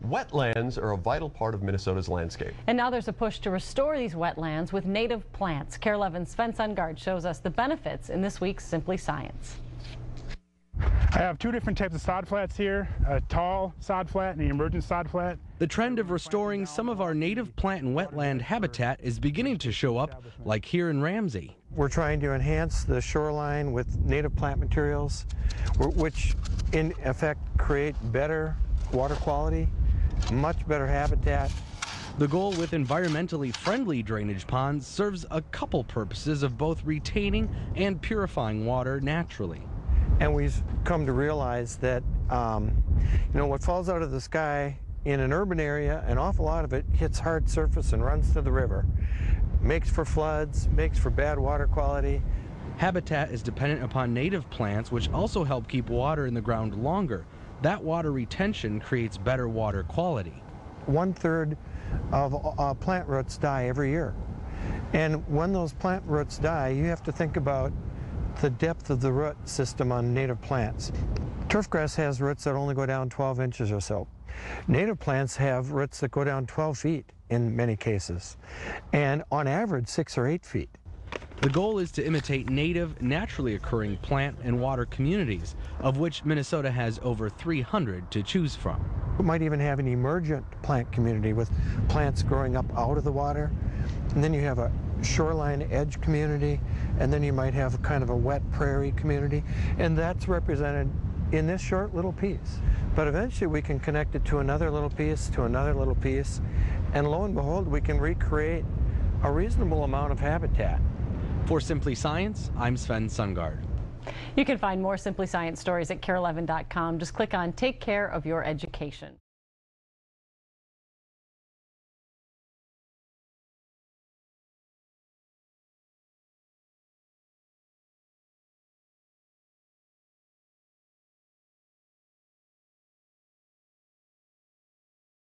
Wetlands are a vital part of Minnesota's landscape. And now there's a push to restore these wetlands with native plants. KARE 11's Sven Sundgaard shows us the benefits in this week's Simply Science. I have two different types of sod flats here, a tall sod flat and an emergent sod flat. The trend of restoring some of our native plant and wetland habitat is beginning to show up, like here in Ramsey. We're trying to enhance the shoreline with native plant materials, which in effect create better water quality, much better habitat. The goal with environmentally friendly drainage ponds serves a couple purposes of both retaining and purifying water naturally. And we've come to realize that, what falls out of the sky in an urban area, an awful lot of it hits hard surface and runs to the river. Makes for floods, makes for bad water quality. Habitat is dependent upon native plants, which also help keep water in the ground longer. That water retention creates better water quality. 1/3 of plant roots die every year. And when those plant roots die, you have to think about the depth of the root system on native plants. Turfgrass has roots that only go down 12 inches or so. Native plants have roots that go down 12 feet in many cases, and on average 6 or 8 feet. The goal is to imitate native, naturally occurring plant and water communities, of which Minnesota has over 300 to choose from. We might even have an emergent plant community with plants growing up out of the water, and then you have a shoreline edge community, and then you might have kind of a wet prairie community, and that's represented in this short little piece. But eventually we can connect it to another little piece, to another little piece, and lo and behold, we can recreate a reasonable amount of habitat. For Simply Science, I'm Sven Sundgaard. You can find more Simply Science stories at KARE11.com. Just click on Take Care of Your Education.